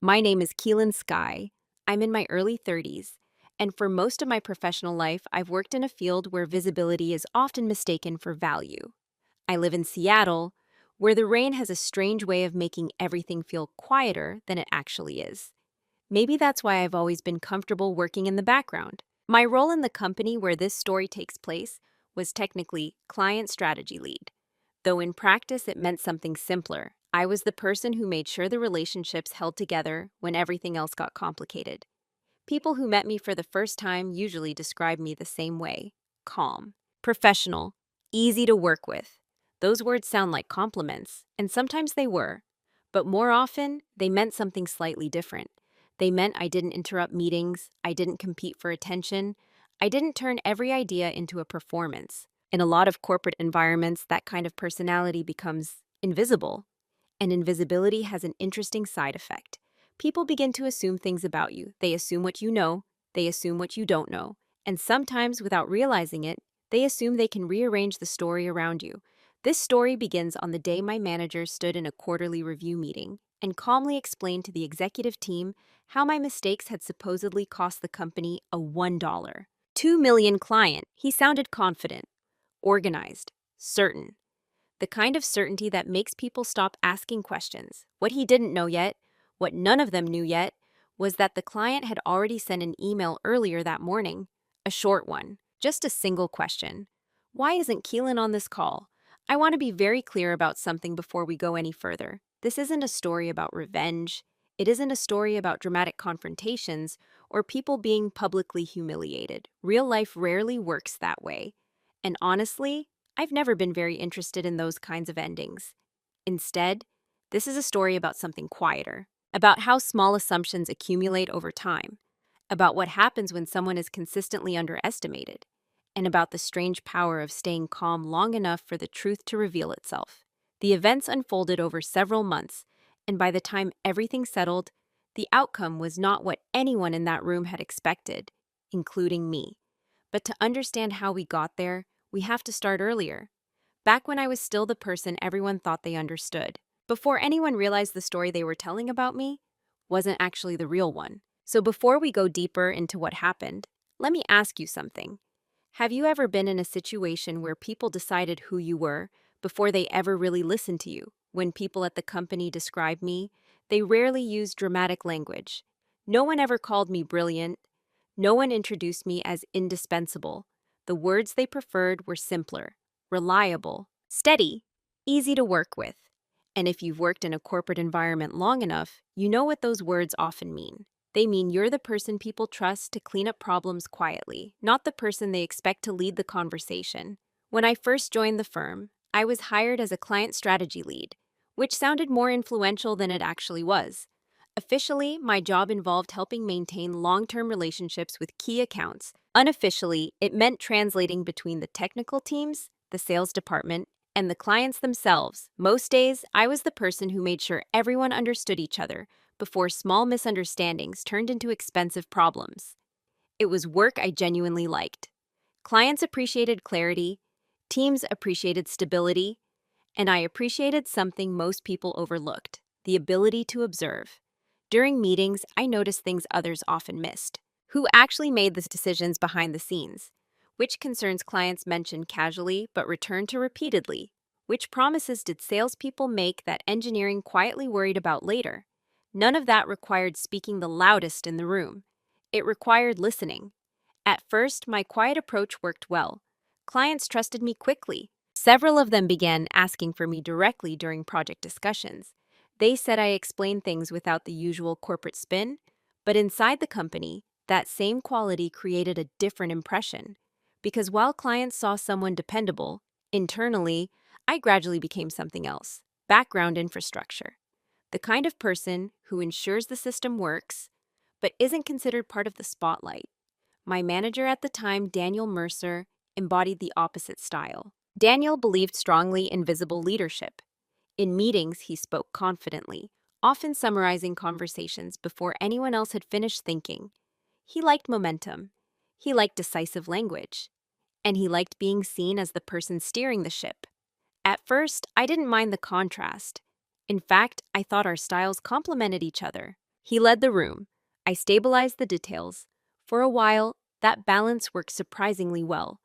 My name is Keelan Sky. I'm in my early 30s, and for most of my professional life, I've worked in a field where visibility is often mistaken for value. I live in Seattle, where the rain has a strange way of making everything feel quieter than it actually is. Maybe that's why I've always been comfortable working in the background. My role in the company where this story takes place was technically client strategy lead, though in practice it meant something simpler. I was the person who made sure the relationships held together when everything else got complicated. People who met me for the first time usually describe me the same way: calm, professional, easy to work with. Those words sound like compliments, and sometimes they were, but more often, they meant something slightly different. They meant I didn't interrupt meetings, I didn't compete for attention, I didn't turn every idea into a performance. In a lot of corporate environments, that kind of personality becomes invisible, and invisibility has an interesting side effect. People begin to assume things about you. They assume what you know, they assume what you don't know, and sometimes, without realizing it, they assume they can rearrange the story around you. This story begins on the day my manager stood in a quarterly review meeting and calmly explained to the executive team how my mistakes had supposedly cost the company a $1, $2 million client. He sounded confident, organized, certain. The kind of certainty that makes people stop asking questions. What he didn't know yet, what none of them knew yet, was that the client had already sent an email earlier that morning. A short one. Just a single question. Why isn't Keelan on this call? I want to be very clear about something before we go any further. This isn't a story about revenge. It isn't a story about dramatic confrontations or people being publicly humiliated. Real life rarely works that way. And honestly, I've never been very interested in those kinds of endings. Instead, this is a story about something quieter, about how small assumptions accumulate over time, about what happens when someone is consistently underestimated, and about the strange power of staying calm long enough for the truth to reveal itself. The events unfolded over several months, and by the time everything settled, the outcome was not what anyone in that room had expected, including me. But to understand how we got there, we have to start earlier, back when I was still the person everyone thought they understood, before anyone realized the story they were telling about me wasn't actually the real one. So before we go deeper into what happened, let me ask you something. Have you ever been in a situation where people decided who you were before they ever really listened to you? When people at the company describe me, they rarely use dramatic language. No one ever called me brilliant. No one introduced me as indispensable. The words they preferred were simpler: reliable, steady, easy to work with. And if you've worked in a corporate environment long enough, you know what those words often mean. They mean you're the person people trust to clean up problems quietly, not the person they expect to lead the conversation. When I first joined the firm, I was hired as a client strategy lead, which sounded more influential than it actually was. Officially, my job involved helping maintain long-term relationships with key accounts. Unofficially, it meant translating between the technical teams, the sales department, and the clients themselves. Most days, I was the person who made sure everyone understood each other before small misunderstandings turned into expensive problems. It was work I genuinely liked. Clients appreciated clarity, teams appreciated stability, and I appreciated something most people overlooked: the ability to observe. During meetings, I noticed things others often missed. Who actually made the decisions behind the scenes? Which concerns clients mentioned casually but returned to repeatedly? Which promises did salespeople make that engineering quietly worried about later? None of that required speaking the loudest in the room. It required listening. At first, my quiet approach worked well. Clients trusted me quickly. Several of them began asking for me directly during project discussions. They said I explained things without the usual corporate spin, but inside the company, that same quality created a different impression. Because while clients saw someone dependable, internally, I gradually became something else: background infrastructure. The kind of person who ensures the system works, but isn't considered part of the spotlight. My manager at the time, Daniel Mercer, embodied the opposite style. Daniel believed strongly in visible leadership. In meetings, he spoke confidently, often summarizing conversations before anyone else had finished thinking. He liked momentum. He liked decisive language. And he liked being seen as the person steering the ship. At first, I didn't mind the contrast. In fact, I thought our styles complemented each other. He led the room. I stabilized the details. For a while, that balance worked surprisingly well.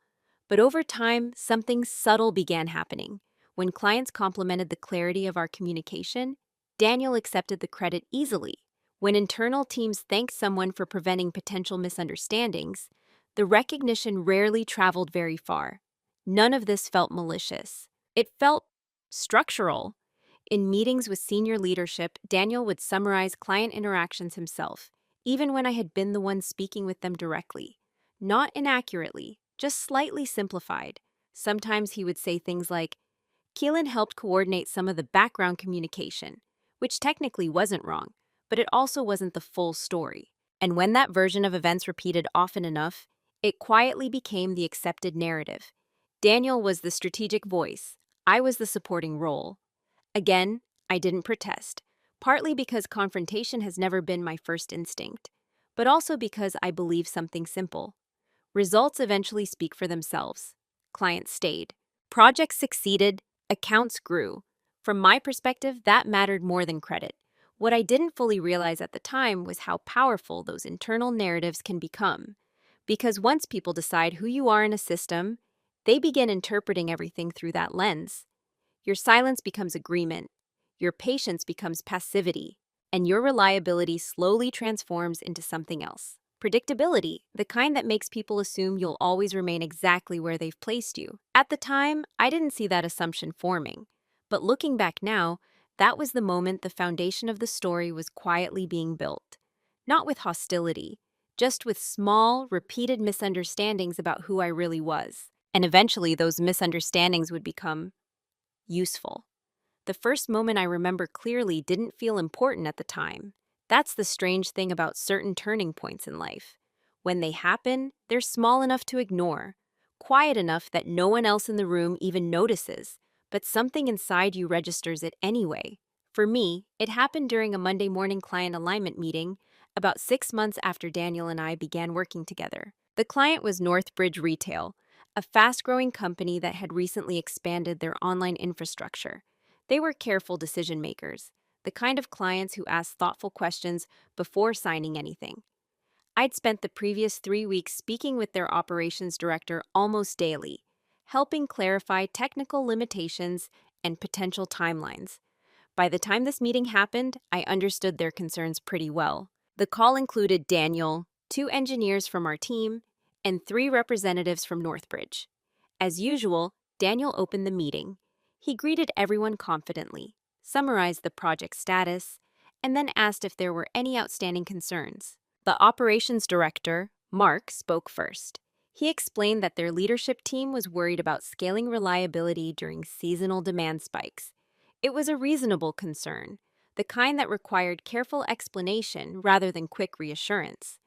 But over time, something subtle began happening. When clients complimented the clarity of our communication, Daniel accepted the credit easily. When internal teams thanked someone for preventing potential misunderstandings, the recognition rarely traveled very far. None of this felt malicious. It felt structural. In meetings with senior leadership, Daniel would summarize client interactions himself, even when I had been the one speaking with them directly. Not inaccurately, just slightly simplified. Sometimes he would say things like, Keelan helped coordinate some of the background communication, which technically wasn't wrong, but it also wasn't the full story. And when that version of events repeated often enough, it quietly became the accepted narrative. Daniel was the strategic voice. I was the supporting role. Again, I didn't protest, partly because confrontation has never been my first instinct, but also because I believe something simple. Results eventually speak for themselves. Clients stayed. Projects succeeded. Accounts grew. From my perspective, that mattered more than credit. What I didn't fully realize at the time was how powerful those internal narratives can become. Because once people decide who you are in a system, they begin interpreting everything through that lens. Your silence becomes agreement, your patience becomes passivity, and your reliability slowly transforms into something else. Predictability, the kind that makes people assume you'll always remain exactly where they've placed you. At the time, I didn't see that assumption forming. But looking back now, that was the moment the foundation of the story was quietly being built. Not with hostility, just with small, repeated misunderstandings about who I really was. And eventually, those misunderstandings would become useful. The first moment I remember clearly didn't feel important at the time. That's the strange thing about certain turning points in life. When they happen, they're small enough to ignore, quiet enough that no one else in the room even notices, but something inside you registers it anyway. For me, it happened during a Monday morning client alignment meeting, about 6 months after Daniel and I began working together. The client was Northbridge Retail, a fast-growing company that had recently expanded their online infrastructure. They were careful decision makers, the kind of clients who ask thoughtful questions before signing anything. I'd spent the previous 3 weeks speaking with their operations director almost daily, helping clarify technical limitations and potential timelines. By the time this meeting happened, I understood their concerns pretty well. The call included Daniel, 2 engineers from our team, and 3 representatives from Northbridge. As usual, Daniel opened the meeting. He greeted everyone confidently, summarized the project status, and then asked if there were any outstanding concerns. The operations director, Mark, spoke first. He explained that their leadership team was worried about scaling reliability during seasonal demand spikes. It was a reasonable concern, the kind that required careful explanation rather than quick reassurance.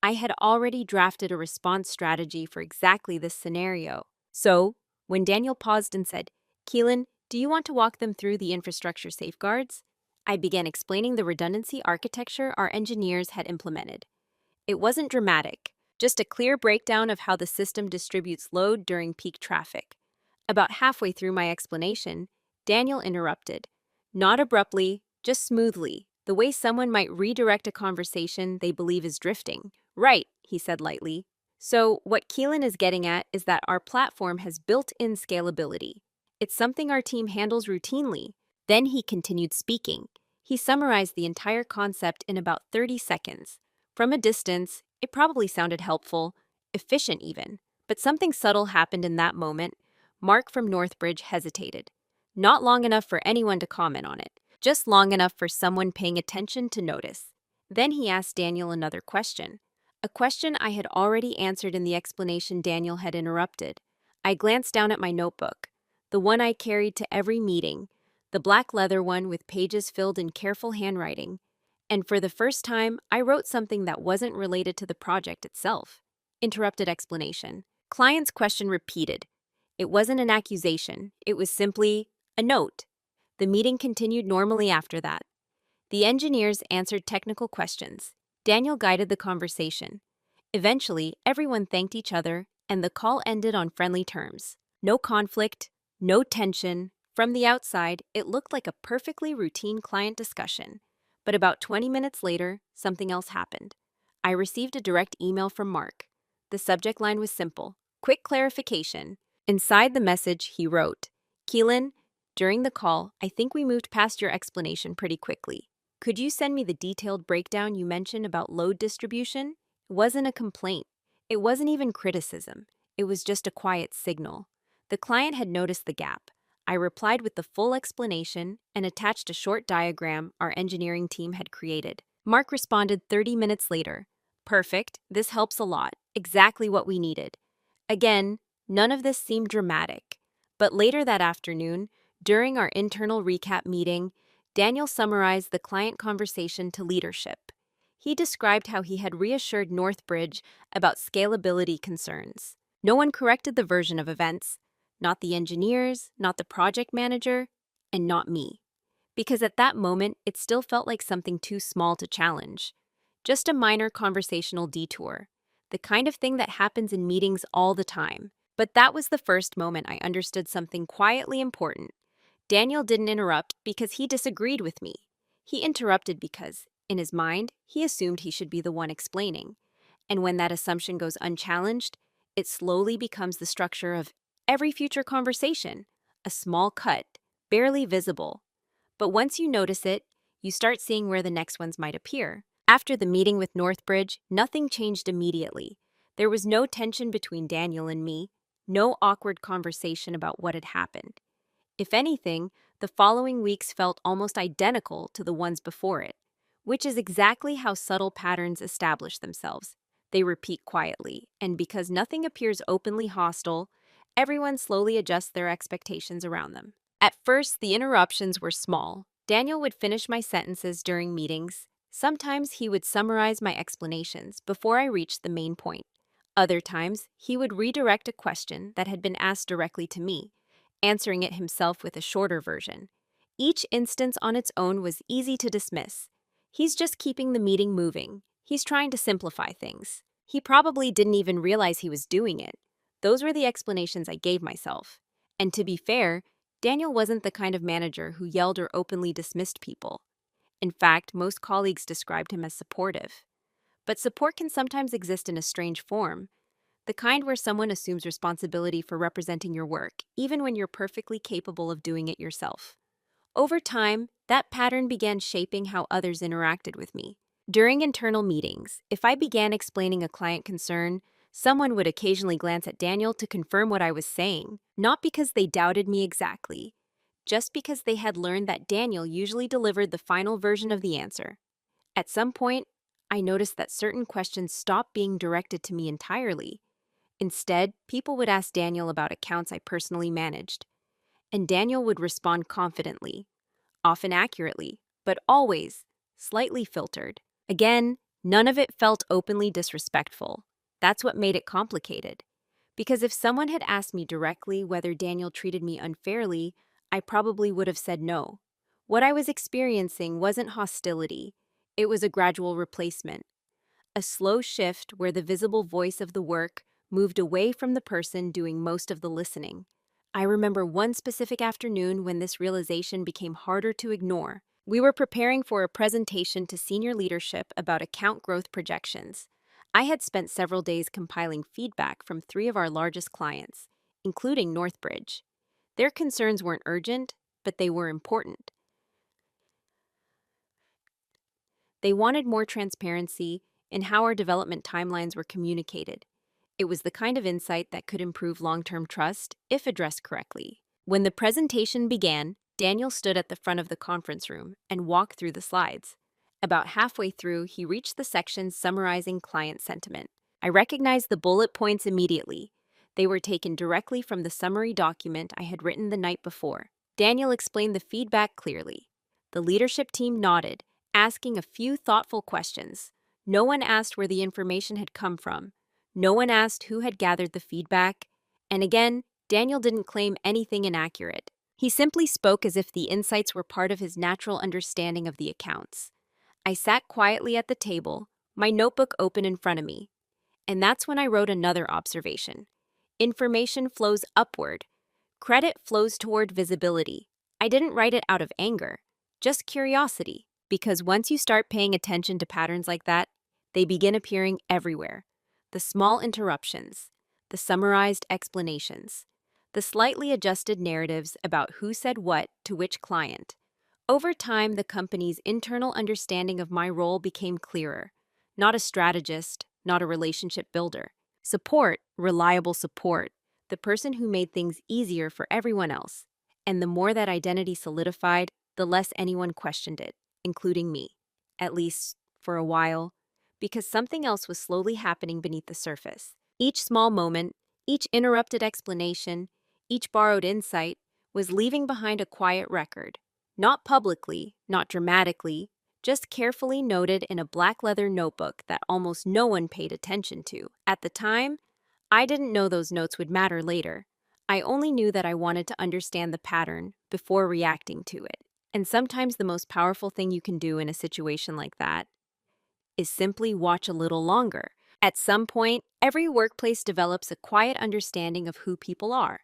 I had already drafted a response strategy for exactly this scenario. So, when Daniel paused and said, Keelan, do you want to walk them through the infrastructure safeguards? I began explaining the redundancy architecture our engineers had implemented. It wasn't dramatic, just a clear breakdown of how the system distributes load during peak traffic. About halfway through my explanation, Daniel interrupted. Not abruptly, just smoothly, the way someone might redirect a conversation they believe is drifting. Right, he said lightly. So, what Keelan is getting at is that our platform has built-in scalability. It's something our team handles routinely. Then he continued speaking. He summarized the entire concept in about 30 seconds. From a distance, it probably sounded helpful, efficient even. But something subtle happened in that moment. Mark from Northbridge hesitated. Not long enough for anyone to comment on it, just long enough for someone paying attention to notice. Then he asked Daniel another question. A question I had already answered in the explanation Daniel had interrupted. I glanced down at my notebook, the one I carried to every meeting, the black leather one with pages filled in careful handwriting. And for the first time, I wrote something that wasn't related to the project itself. Interrupted explanation. Client's question repeated. It wasn't an accusation. It was simply a note. The meeting continued normally after that. The engineers answered technical questions. Daniel guided the conversation. Eventually, everyone thanked each other, and the call ended on friendly terms. No conflict, no tension. From the outside, it looked like a perfectly routine client discussion. But about 20 minutes later, something else happened. I received a direct email from Mark. The subject line was simple: quick clarification. Inside the message, he wrote, "Keelan, during the call, I think we moved past your explanation pretty quickly. Could you send me the detailed breakdown you mentioned about load distribution?" It wasn't a complaint. It wasn't even criticism. It was just a quiet signal. The client had noticed the gap. I replied with the full explanation and attached a short diagram our engineering team had created. Mark responded 30 minutes later. "Perfect, this helps a lot. Exactly what we needed." Again, none of this seemed dramatic. But later that afternoon, during our internal recap meeting, Daniel summarized the client conversation to leadership. He described how he had reassured Northbridge about scalability concerns. No one corrected the version of events, not the engineers, not the project manager, and not me. Because at that moment, it still felt like something too small to challenge. Just a minor conversational detour, the kind of thing that happens in meetings all the time. But that was the first moment I understood something quietly important. Daniel didn't interrupt because he disagreed with me. He interrupted because, in his mind, he assumed he should be the one explaining. And when that assumption goes unchallenged, it slowly becomes the structure of every future conversation, a small cut, barely visible. But once you notice it, you start seeing where the next ones might appear. After the meeting with Northbridge, nothing changed immediately. There was no tension between Daniel and me, no awkward conversation about what had happened. If anything, the following weeks felt almost identical to the ones before it, which is exactly how subtle patterns establish themselves. They repeat quietly, and because nothing appears openly hostile, everyone slowly adjusts their expectations around them. At first, the interruptions were small. Daniel would finish my sentences during meetings. Sometimes he would summarize my explanations before I reached the main point. Other times, he would redirect a question that had been asked directly to me, answering it himself with a shorter version. Each instance on its own was easy to dismiss. He's just keeping the meeting moving. He's trying to simplify things. He probably didn't even realize he was doing it. Those were the explanations I gave myself. And to be fair, Daniel wasn't the kind of manager who yelled or openly dismissed people. In fact, most colleagues described him as supportive. But support can sometimes exist in a strange form, the kind where someone assumes responsibility for representing your work, even when you're perfectly capable of doing it yourself. Over time, that pattern began shaping how others interacted with me. During internal meetings, if I began explaining a client concern, someone would occasionally glance at Daniel to confirm what I was saying, not because they doubted me exactly, just because they had learned that Daniel usually delivered the final version of the answer. At some point, I noticed that certain questions stopped being directed to me entirely. Instead, people would ask Daniel about accounts I personally managed, and Daniel would respond confidently, often accurately, but always slightly filtered. Again, none of it felt openly disrespectful. That's what made it complicated. Because if someone had asked me directly whether Daniel treated me unfairly, I probably would have said no. What I was experiencing wasn't hostility. It was a gradual replacement, a slow shift where the visible voice of the work moved away from the person doing most of the listening. I remember one specific afternoon when this realization became harder to ignore. We were preparing for a presentation to senior leadership about account growth projections. I had spent several days compiling feedback from 3 of our largest clients, including Northbridge. Their concerns weren't urgent, but they were important. They wanted more transparency in how our development timelines were communicated. It was the kind of insight that could improve long-term trust if addressed correctly. When the presentation began, Daniel stood at the front of the conference room and walked through the slides. About halfway through, he reached the section summarizing client sentiment. I recognized the bullet points immediately. They were taken directly from the summary document I had written the night before. Daniel explained the feedback clearly. The leadership team nodded, asking a few thoughtful questions. No one asked where the information had come from. No one asked who had gathered the feedback. And again, Daniel didn't claim anything inaccurate. He simply spoke as if the insights were part of his natural understanding of the accounts. I sat quietly at the table, my notebook open in front of me. And that's when I wrote another observation. Information flows upward. Credit flows toward visibility. I didn't write it out of anger, just curiosity, Because once you start paying attention to patterns like that, they begin appearing everywhere. The small interruptions, the summarized explanations, the slightly adjusted narratives about who said what to which client. Over time, the company's internal understanding of my role became clearer. Not a strategist, not a relationship builder. Support, reliable support, the person who made things easier for everyone else. And the more that identity solidified, the less anyone questioned it, including me. At least, for a while, because something else was slowly happening beneath the surface. Each small moment, each interrupted explanation, each borrowed insight was leaving behind a quiet record. Not publicly, not dramatically, just carefully noted in a black leather notebook that almost no one paid attention to. At the time, I didn't know those notes would matter later. I only knew that I wanted to understand the pattern before reacting to it. And sometimes the most powerful thing you can do in a situation like that is simply watch a little longer. At some point, every workplace develops a quiet understanding of who people are,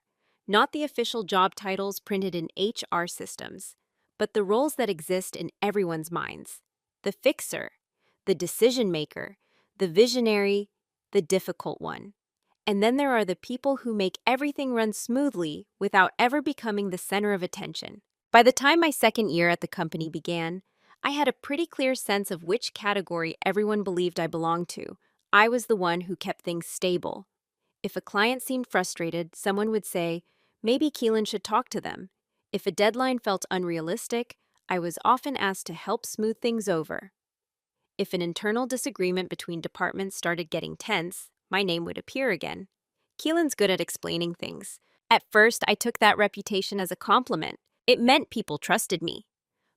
not the official job titles printed in HR systems, but the roles that exist in everyone's minds. The fixer, the decision maker, the visionary, the difficult one. And then there are the people who make everything run smoothly without ever becoming the center of attention. By the time my second year at the company began, I had a pretty clear sense of which category everyone believed I belonged to. I was the one who kept things stable. If a client seemed frustrated, someone would say, maybe Keelan should talk to them. If a deadline felt unrealistic, I was often asked to help smooth things over. If an internal disagreement between departments started getting tense, my name would appear again. Keelan's good at explaining things. At first, I took that reputation as a compliment. It meant people trusted me.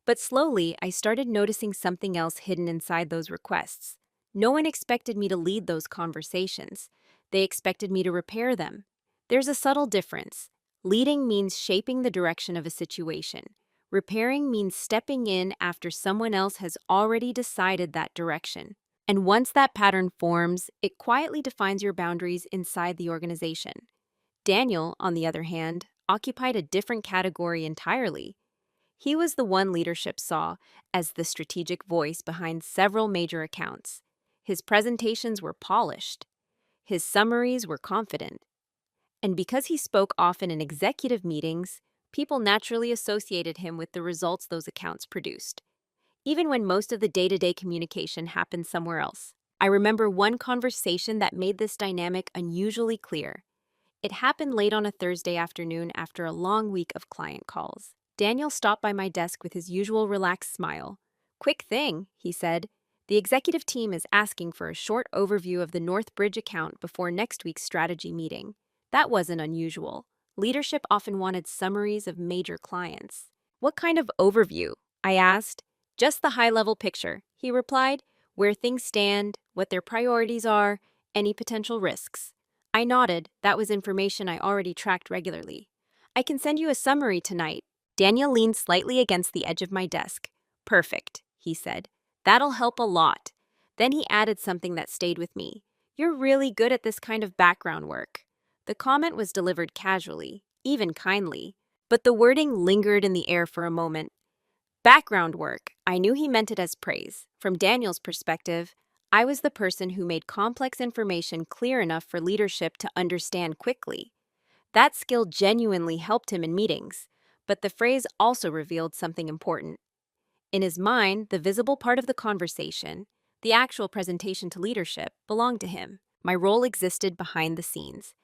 But slowly, I started noticing something else hidden inside those requests. No one expected me to lead those conversations. They expected me to repair them. There's a subtle difference. Leading means shaping the direction of a situation. Repairing means stepping in after someone else has already decided that direction. And once that pattern forms, it quietly defines your boundaries inside the organization. Daniel, on the other hand, occupied a different category entirely. He was the one leadership saw as the strategic voice behind several major accounts. His presentations were polished. His summaries were confident. And because he spoke often in executive meetings, people naturally associated him with the results those accounts produced, even when most of the day-to-day communication happened somewhere else. I remember one conversation that made this dynamic unusually clear. It happened late on a Thursday afternoon after a long week of client calls. Daniel stopped by my desk with his usual relaxed smile. "Quick thing," he said. "The executive team is asking for a short overview of the North Bridge account before next week's strategy meeting." That wasn't unusual. Leadership often wanted summaries of major clients. "What kind of overview?" I asked. "Just the high-level picture," he replied. "Where things stand, what their priorities are, any potential risks." I nodded. That was information I already tracked regularly. "I can send you a summary tonight." Daniel leaned slightly against the edge of my desk. "Perfect," he said. "That'll help a lot." Then he added something that stayed with me. "You're really good at this kind of background work." The comment was delivered casually, even kindly, but the wording lingered in the air for a moment. Background work. I knew he meant it as praise. From Daniel's perspective, I was the person who made complex information clear enough for leadership to understand quickly. That skill genuinely helped him in meetings, but the phrase also revealed something important. In his mind, the visible part of the conversation, the actual presentation to leadership, belonged to him. My role existed behind the scenes.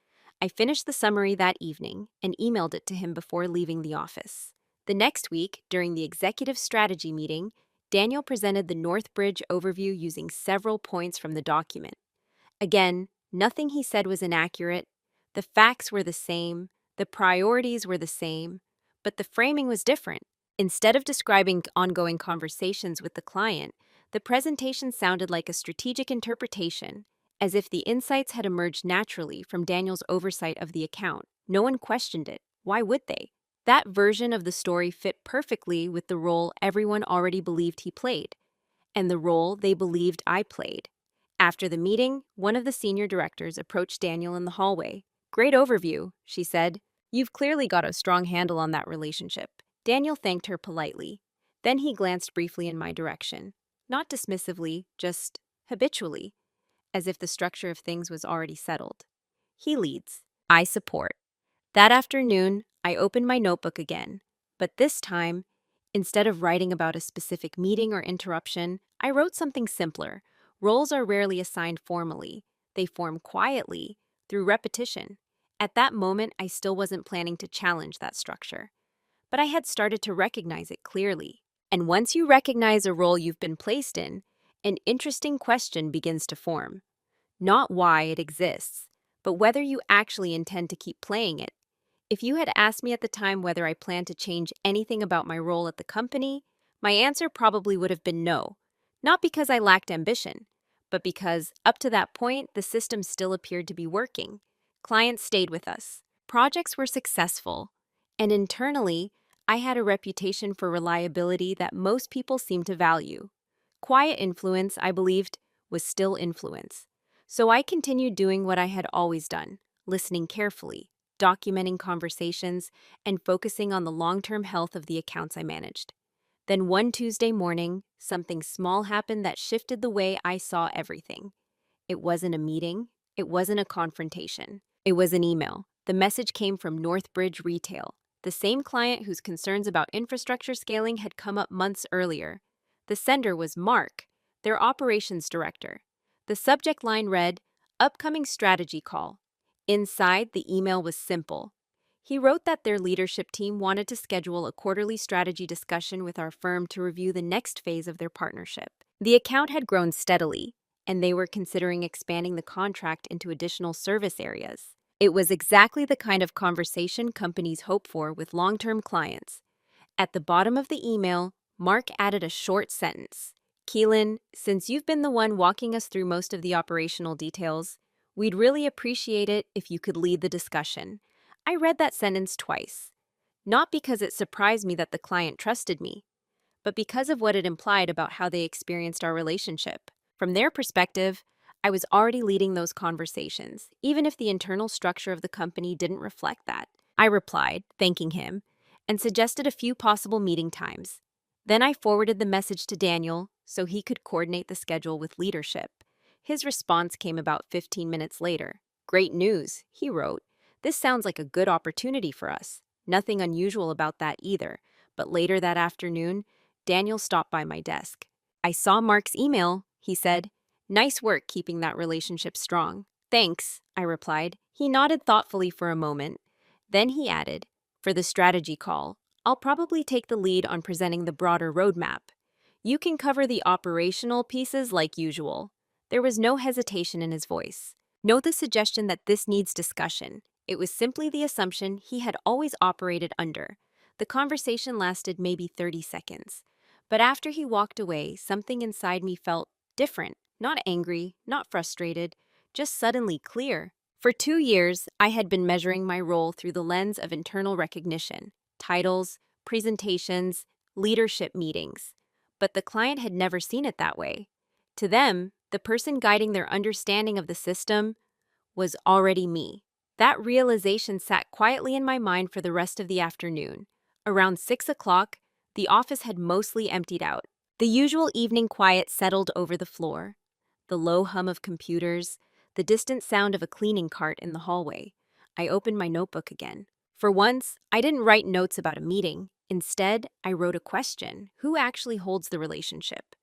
I finished the summary that evening and emailed it to him before leaving the office. The next week, during the executive strategy meeting, Daniel presented the Northbridge overview using several points from the document. Again, nothing he said was inaccurate. The facts were the same, the priorities were the same, but the framing was different. Instead of describing ongoing conversations with the client, the presentation sounded like a strategic interpretation, as if the insights had emerged naturally from Daniel's oversight of the account. No one questioned it. Why would they? That version of the story fit perfectly with the role everyone already believed he played, and the role they believed I played. After the meeting, one of the senior directors approached Daniel in the hallway. "Great overview," she said. "You've clearly got a strong handle on that relationship." Daniel thanked her politely. Then he glanced briefly in my direction, not dismissively, just habitually, as if the structure of things was already settled. He leads. I support. That afternoon, I opened my notebook again, but this time, instead of writing about a specific meeting or interruption, I wrote something simpler. Roles are rarely assigned formally. They form quietly, through repetition. At that moment, I still wasn't planning to challenge that structure, but I had started to recognize it clearly. And once you recognize a role you've been placed in, an interesting question begins to form. Not why it exists, but whether you actually intend to keep playing it. If you had asked me at the time whether I planned to change anything about my role at the company, my answer probably would have been no. Not because I lacked ambition, but because, up to that point, the system still appeared to be working. Clients stayed with us. Projects were successful. And internally, I had a reputation for reliability that most people seemed to value. Quiet influence, I believed, was still influence. So I continued doing what I had always done, listening carefully, documenting conversations, and focusing on the long-term health of the accounts I managed. Then one Tuesday morning, something small happened that shifted the way I saw everything. It wasn't a meeting. It wasn't a confrontation. It was an email. The message came from Northbridge Retail, the same client whose concerns about infrastructure scaling had come up months earlier. The sender was Mark, their operations director. The subject line read, "Upcoming strategy call." Inside, the email was simple. He wrote that their leadership team wanted to schedule a quarterly strategy discussion with our firm to review the next phase of their partnership. The account had grown steadily, and they were considering expanding the contract into additional service areas. It was exactly the kind of conversation companies hope for with long-term clients. At the bottom of the email, Mark added a short sentence. "Keelan, since you've been the one walking us through most of the operational details, we'd really appreciate it if you could lead the discussion." I read that sentence twice, not because it surprised me that the client trusted me, but because of what it implied about how they experienced our relationship. From their perspective, I was already leading those conversations, even if the internal structure of the company didn't reflect that. I replied, thanking him, and suggested a few possible meeting times. Then I forwarded the message to Daniel so he could coordinate the schedule with leadership. His response came about 15 minutes later. "Great news," he wrote. "This sounds like a good opportunity for us." Nothing unusual about that either, but later that afternoon, Daniel stopped by my desk. "I saw Mark's email," he said. "Nice work keeping that relationship strong." "Thanks," I replied. He nodded thoughtfully for a moment. Then he added, "For the strategy call, I'll probably take the lead on presenting the broader roadmap. You can cover the operational pieces like usual." There was no hesitation in his voice. Note the suggestion that this needs discussion. It was simply the assumption he had always operated under. The conversation lasted maybe 30 seconds. But after he walked away, something inside me felt different. Not angry, not frustrated, just suddenly clear. For 2 years, I had been measuring my role through the lens of internal recognition, titles, presentations, leadership meetings. But the client had never seen it that way. To them, the person guiding their understanding of the system was already me. That realization sat quietly in my mind for the rest of the afternoon. Around 6 o'clock, the office had mostly emptied out. The usual evening quiet settled over the floor. The low hum of computers, the distant sound of a cleaning cart in the hallway. I opened my notebook again. For once, I didn't write notes about a meeting. Instead, I wrote a question. Who actually holds the relationship?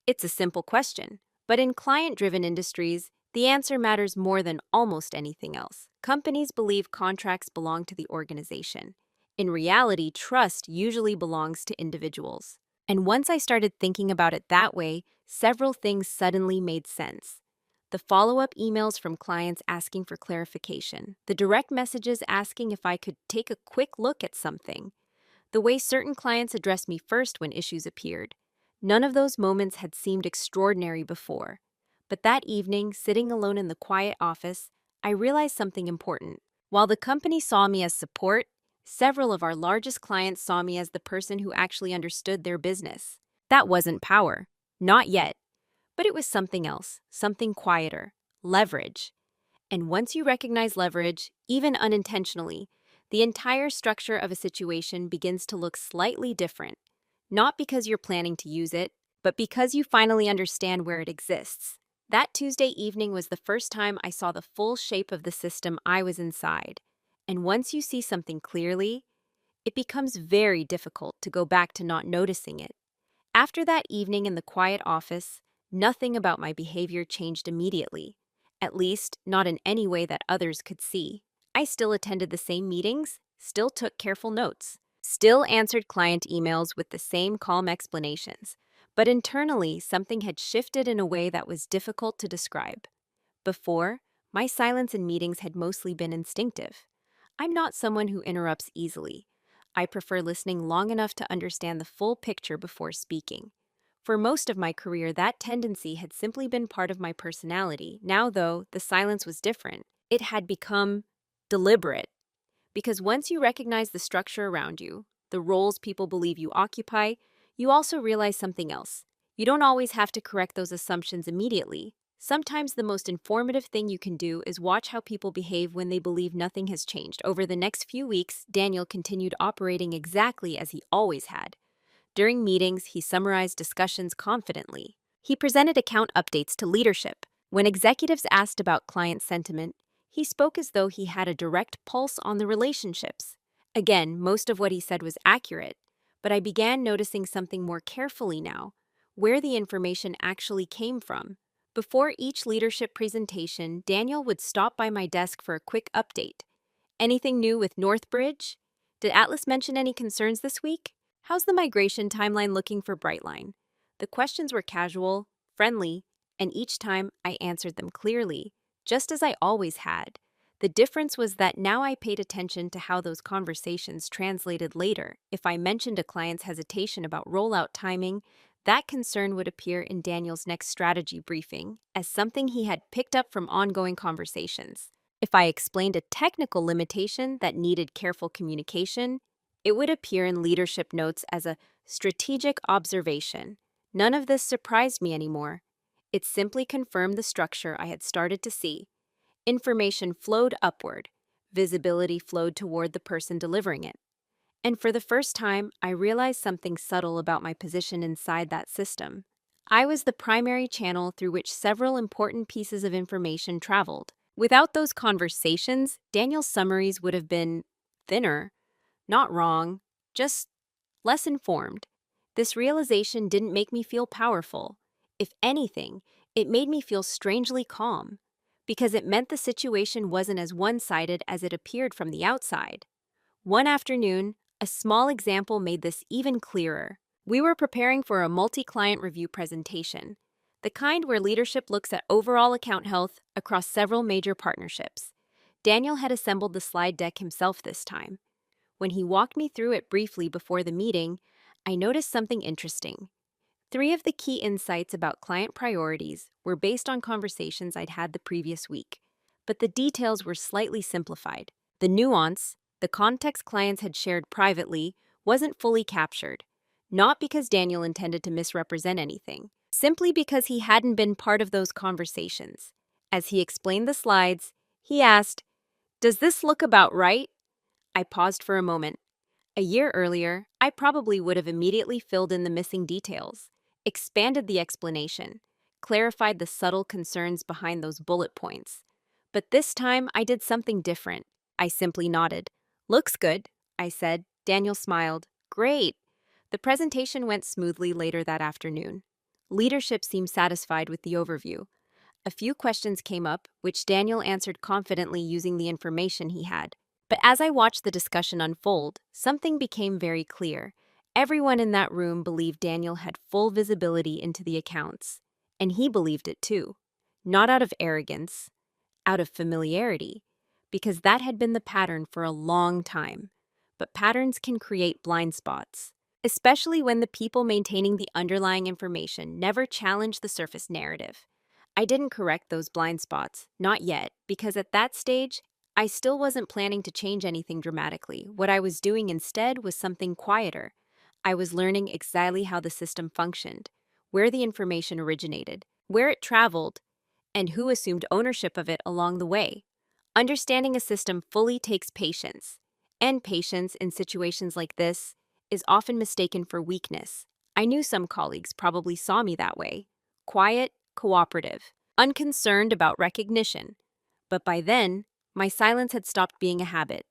It's a simple question, but in client-driven industries, the answer matters more than almost anything else. Companies believe contracts belong to the organization. In reality, trust usually belongs to individuals. And once I started thinking about it that way, several things suddenly made sense. The follow-up emails from clients asking for clarification, the direct messages asking if I could take a quick look at something, the way certain clients addressed me first when issues appeared. None of those moments had seemed extraordinary before. But that evening, sitting alone in the quiet office, I realized something important. While the company saw me as support, several of our largest clients saw me as the person who actually understood their business. That wasn't power. Not yet. But it was something else, something quieter. Leverage. And once you recognize leverage, even unintentionally, the entire structure of a situation begins to look slightly different. Not because you're planning to use it, but because you finally understand where it exists. That Tuesday evening was the first time I saw the full shape of the system I was inside. And once you see something clearly, it becomes very difficult to go back to not noticing it. After that evening in the quiet office, nothing about my behavior changed immediately, at least not in any way that others could see. I still attended the same meetings, still took careful notes, still answered client emails with the same calm explanations, but internally something had shifted in a way that was difficult to describe. Before, my silence in meetings had mostly been instinctive. I'm not someone who interrupts easily. I prefer listening long enough to understand the full picture before speaking. For most of my career, that tendency had simply been part of my personality. Now, though, the silence was different. It had become deliberate. Because once you recognize the structure around you, the roles people believe you occupy, you also realize something else. You don't always have to correct those assumptions immediately. Sometimes the most informative thing you can do is watch how people behave when they believe nothing has changed. Over the next few weeks, Daniel continued operating exactly as he always had. During meetings, he summarized discussions confidently. He presented account updates to leadership. When executives asked about client sentiment, he spoke as though he had a direct pulse on the relationships. Again, most of what he said was accurate, but I began noticing something more carefully now, where the information actually came from. Before each leadership presentation, Daniel would stop by my desk for a quick update. Anything new with Northbridge? Did Atlas mention any concerns this week? How's the migration timeline looking for Brightline? The questions were casual, friendly, and each time I answered them clearly, just as I always had. The difference was that now I paid attention to how those conversations translated later. If I mentioned a client's hesitation about rollout timing, that concern would appear in Daniel's next strategy briefing as something he had picked up from ongoing conversations. If I explained a technical limitation that needed careful communication, it would appear in leadership notes as a strategic observation. None of this surprised me anymore. It simply confirmed the structure I had started to see. Information flowed upward. Visibility flowed toward the person delivering it. And for the first time, I realized something subtle about my position inside that system. I was the primary channel through which several important pieces of information traveled. Without those conversations, Daniel's summaries would have been thinner, not wrong, just less informed. This realization didn't make me feel powerful. If anything, it made me feel strangely calm, because it meant the situation wasn't as one-sided as it appeared from the outside. One afternoon, a small example made this even clearer. We were preparing for a multi-client review presentation, the kind where leadership looks at overall account health across several major partnerships. Daniel had assembled the slide deck himself this time. When he walked me through it briefly before the meeting, I noticed something interesting. 3 of the key insights about client priorities were based on conversations I'd had the previous week, but the details were slightly simplified. The nuance, the context clients had shared privately, wasn't fully captured, not because Daniel intended to misrepresent anything, simply because he hadn't been part of those conversations. As he explained the slides, he asked, "Does this look about right?" I paused for a moment. A year earlier, I probably would have immediately filled in the missing details, expanded the explanation, clarified the subtle concerns behind those bullet points. But this time, I did something different. I simply nodded. "Looks good," I said. Daniel smiled. "Great." The presentation went smoothly later that afternoon. Leadership seemed satisfied with the overview. A few questions came up, which Daniel answered confidently using the information he had. But as I watched the discussion unfold, something became very clear. Everyone in that room believed Daniel had full visibility into the accounts. And he believed it too. Not out of arrogance, out of familiarity, because that had been the pattern for a long time. But patterns can create blind spots, especially when the people maintaining the underlying information never challenge the surface narrative. I didn't correct those blind spots, not yet, because at that stage, I still wasn't planning to change anything dramatically. What I was doing instead was something quieter. I was learning exactly how the system functioned, where the information originated, where it traveled, and who assumed ownership of it along the way. Understanding a system fully takes patience, and patience in situations like this is often mistaken for weakness. I knew some colleagues probably saw me that way. Quiet, cooperative, unconcerned about recognition. But by then, my silence had stopped being a habit.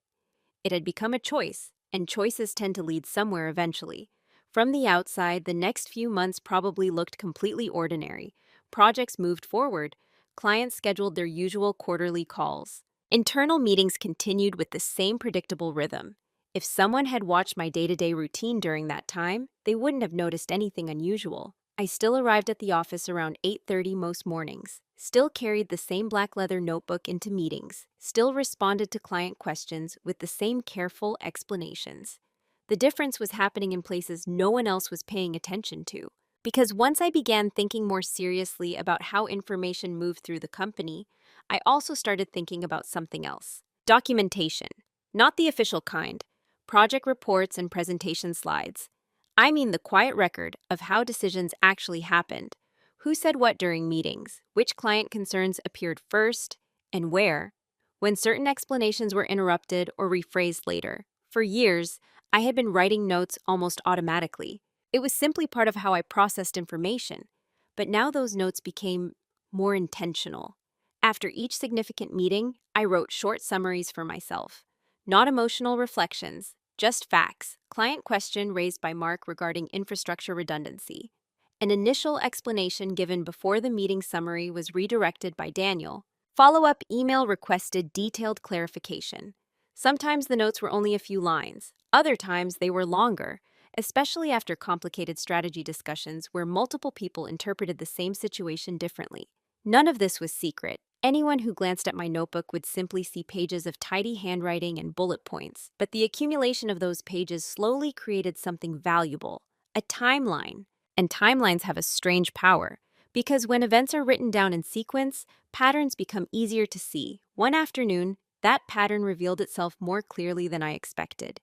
It had become a choice, and choices tend to lead somewhere eventually. From the outside, the next few months probably looked completely ordinary. Projects moved forward. Clients scheduled their usual quarterly calls. Internal meetings continued with the same predictable rhythm. If someone had watched my day-to-day routine during that time, they wouldn't have noticed anything unusual. I still arrived at the office around 8:30 most mornings, still carried the same black leather notebook into meetings, still responded to client questions with the same careful explanations. The difference was happening in places no one else was paying attention to. Because once I began thinking more seriously about how information moved through the company, I also started thinking about something else. Documentation. Not the official kind. Project reports and presentation slides. I mean the quiet record of how decisions actually happened. Who said what during meetings? Which client concerns appeared first? And where? When certain explanations were interrupted or rephrased later. For years, I had been writing notes almost automatically. It was simply part of how I processed information. But now those notes became more intentional. After each significant meeting, I wrote short summaries for myself. Not emotional reflections, just facts. Client question raised by Mark regarding infrastructure redundancy. An initial explanation given before the meeting summary was redirected by Daniel. Follow-up email requested detailed clarification. Sometimes the notes were only a few lines. Other times they were longer, especially after complicated strategy discussions where multiple people interpreted the same situation differently. None of this was secret. Anyone who glanced at my notebook would simply see pages of tidy handwriting and bullet points, but the accumulation of those pages slowly created something valuable, a timeline. And timelines have a strange power, because when events are written down in sequence, patterns become easier to see. One afternoon, that pattern revealed itself more clearly than I expected.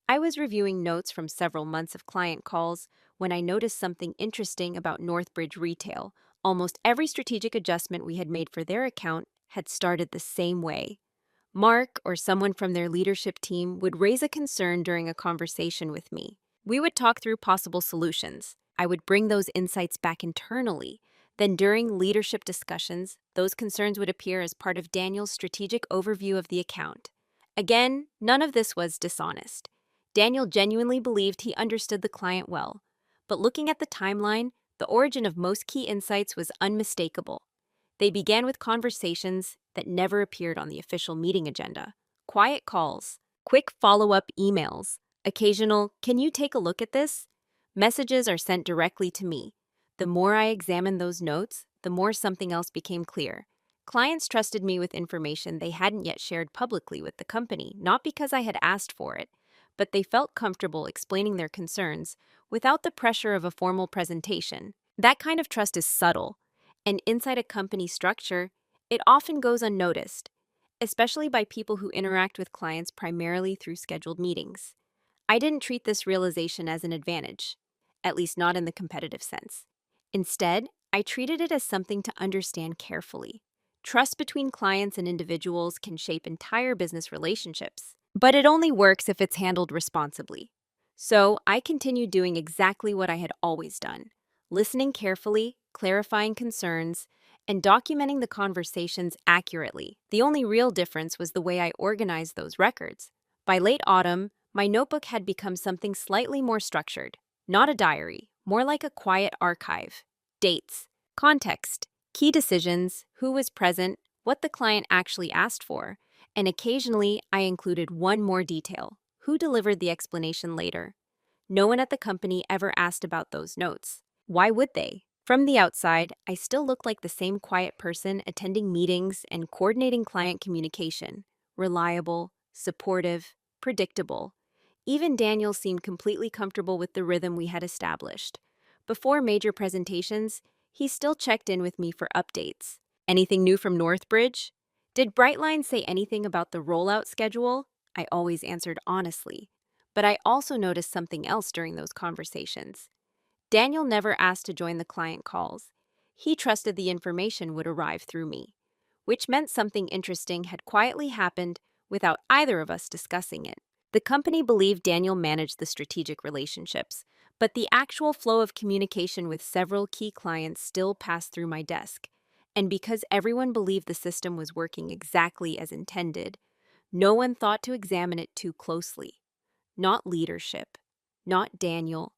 I was reviewing notes from several months of client calls when I noticed something interesting about Northbridge Retail. Almost every strategic adjustment we had made for their account had started the same way. Mark or someone from their leadership team would raise a concern during a conversation with me. We would talk through possible solutions. I would bring those insights back internally. Then during leadership discussions, those concerns would appear as part of Daniel's strategic overview of the account. Again, none of this was dishonest. Daniel genuinely believed he understood the client well. But looking at the timeline, the origin of most key insights was unmistakable. They began with conversations that never appeared on the official meeting agenda. Quiet calls, quick follow-up emails, occasional, "Can you take a look at this?" Messages are sent directly to me. The more I examined those notes, the more something else became clear. Clients trusted me with information they hadn't yet shared publicly with the company, not because I had asked for it, but they felt comfortable explaining their concerns without the pressure of a formal presentation. That kind of trust is subtle, and inside a company structure, it often goes unnoticed, especially by people who interact with clients primarily through scheduled meetings. I didn't treat this realization as an advantage, at least not in the competitive sense. Instead, I treated it as something to understand carefully. Trust between clients and individuals can shape entire business relationships, but it only works if it's handled responsibly. So I continued doing exactly what I had always done, listening carefully, clarifying concerns, and documenting the conversations accurately. The only real difference was the way I organized those records. By late autumn, my notebook had become something slightly more structured. Not a diary, more like a quiet archive. Dates, context, key decisions, who was present, what the client actually asked for, and occasionally I included one more detail: who delivered the explanation later. No one at the company ever asked about those notes. Why would they? From the outside, I still looked like the same quiet person attending meetings and coordinating client communication. Reliable, supportive, predictable. Even Daniel seemed completely comfortable with the rhythm we had established. Before major presentations, he still checked in with me for updates. Anything new from Northbridge? Did Brightline say anything about the rollout schedule? I always answered honestly. But I also noticed something else during those conversations. Daniel never asked to join the client calls. He trusted the information would arrive through me, which meant something interesting had quietly happened without either of us discussing it. The company believed Daniel managed the strategic relationships, but the actual flow of communication with several key clients still passed through my desk. And because everyone believed the system was working exactly as intended, no one thought to examine it too closely. Not leadership, not Daniel,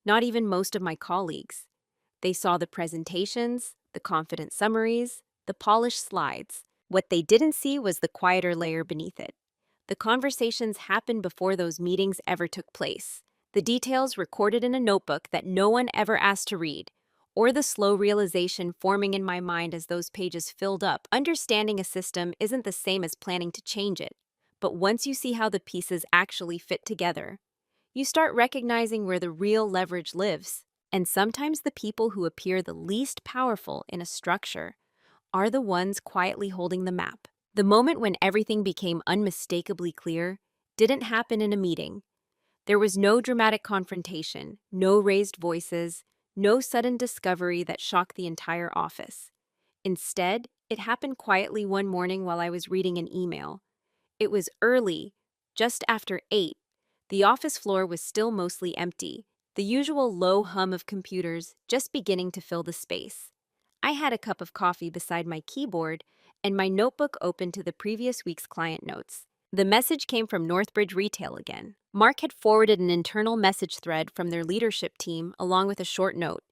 not even most of my colleagues. They saw the presentations, the confident summaries, the polished slides. What they didn't see was the quieter layer beneath it. The conversations happened before those meetings ever took place. The details recorded in a notebook that no one ever asked to read, or the slow realization forming in my mind as those pages filled up. Understanding a system isn't the same as planning to change it, but once you see how the pieces actually fit together, you start recognizing where the real leverage lives. And sometimes the people who appear the least powerful in a structure are the ones quietly holding the map. The moment when everything became unmistakably clear didn't happen in a meeting. There was no dramatic confrontation, no raised voices, no sudden discovery that shocked the entire office. Instead, it happened quietly one morning while I was reading an email. It was early, just after 8. The office floor was still mostly empty, the usual low hum of computers just beginning to fill the space. I had a cup of coffee beside my keyboard and my notebook open to the previous week's client notes. The message came from Northbridge Retail again. Mark had forwarded an internal message thread from their leadership team along with a short note.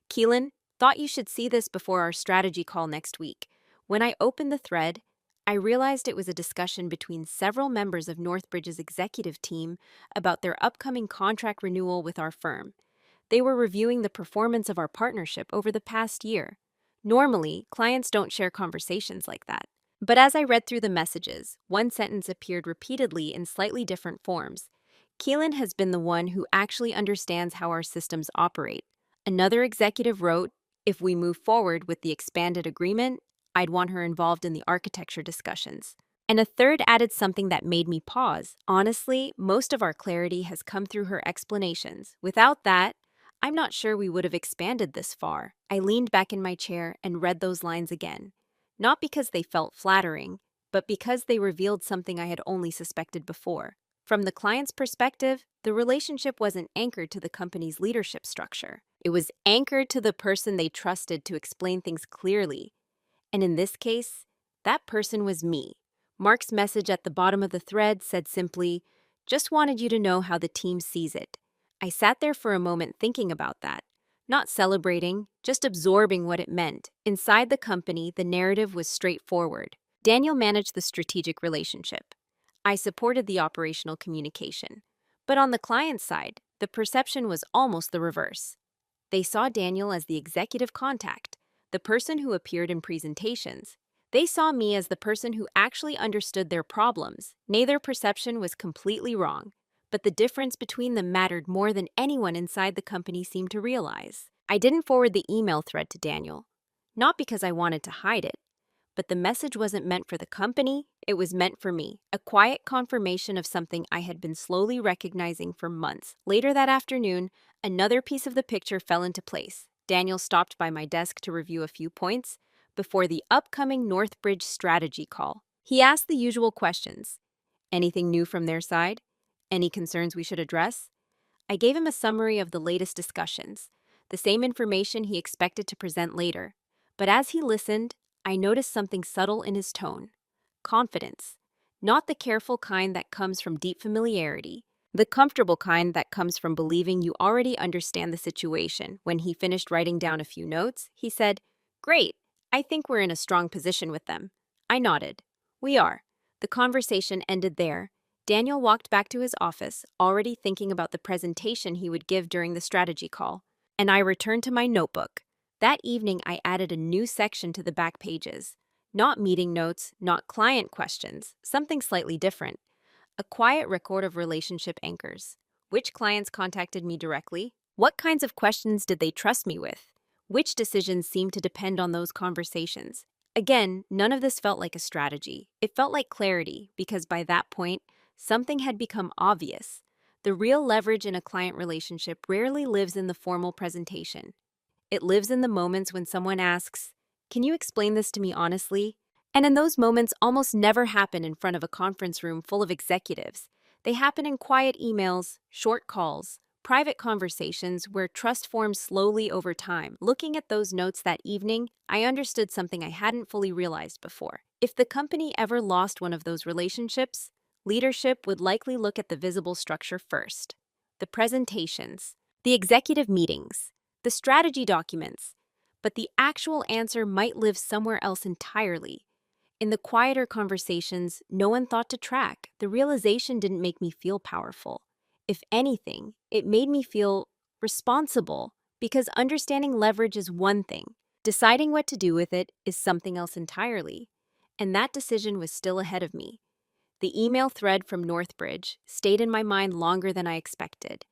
Keelan, thought you should see this before our strategy call next week. When I opened the thread, I realized it was a discussion between several members of Northbridge's executive team about their upcoming contract renewal with our firm. They were reviewing the performance of our partnership over the past year. Normally, clients don't share conversations like that. But as I read through the messages, one sentence appeared repeatedly in slightly different forms. Keelan has been the one who actually understands how our systems operate. Another executive wrote, if we move forward with the expanded agreement, I'd want her involved in the architecture discussions. And a third added something that made me pause. Honestly, most of our clarity has come through her explanations. Without that, I'm not sure we would have expanded this far. I leaned back in my chair and read those lines again. Not because they felt flattering, but because they revealed something I had only suspected before. From the client's perspective, the relationship wasn't anchored to the company's leadership structure. It was anchored to the person they trusted to explain things clearly. And in this case, that person was me. Mark's message at the bottom of the thread said simply, just wanted you to know how the team sees it. I sat there for a moment thinking about that. Not celebrating, just absorbing what it meant. Inside the company, the narrative was straightforward. Daniel managed the strategic relationship. I supported the operational communication. But on the client side, the perception was almost the reverse. They saw Daniel as the executive contact, the person who appeared in presentations. They saw me as the person who actually understood their problems. Neither perception was completely wrong, but the difference between them mattered more than anyone inside the company seemed to realize. I didn't forward the email thread to Daniel, not because I wanted to hide it, but the message wasn't meant for the company, it was meant for me. A quiet confirmation of something I had been slowly recognizing for months. Later that afternoon, another piece of the picture fell into place. Daniel stopped by my desk to review a few points before the upcoming Northbridge strategy call. He asked the usual questions. Anything new from their side? Any concerns we should address? I gave him a summary of the latest discussions, the same information he expected to present later. But as he listened, I noticed something subtle in his tone. Confidence. Not the careful kind that comes from deep familiarity, the comfortable kind that comes from believing you already understand the situation. When he finished writing down a few notes, he said, "Great, I think we're in a strong position with them." I nodded. "We are." The conversation ended there. Daniel walked back to his office, already thinking about the presentation he would give during the strategy call, and I returned to my notebook. That evening, I added a new section to the back pages. Not meeting notes, not client questions, something slightly different. A quiet record of relationship anchors. Which clients contacted me directly? What kinds of questions did they trust me with? Which decisions seemed to depend on those conversations? Again, none of this felt like a strategy. It felt like clarity, because by that point, something had become obvious. The real leverage in a client relationship rarely lives in the formal presentation. It lives in the moments when someone asks, "Can you explain this to me honestly?" And in those moments almost never happen in front of a conference room full of executives. They happen in quiet emails, short calls, private conversations where trust forms slowly over time. Looking at those notes that evening, I understood something I hadn't fully realized before. If the company ever lost one of those relationships, leadership would likely look at the visible structure first: the presentations, the executive meetings, the strategy documents. But the actual answer might live somewhere else entirely. In the quieter conversations no one thought to track, the realization didn't make me feel powerful. If anything, it made me feel responsible, because understanding leverage is one thing. Deciding what to do with it is something else entirely. And that decision was still ahead of me. The email thread from Northbridge stayed in my mind longer than I expected.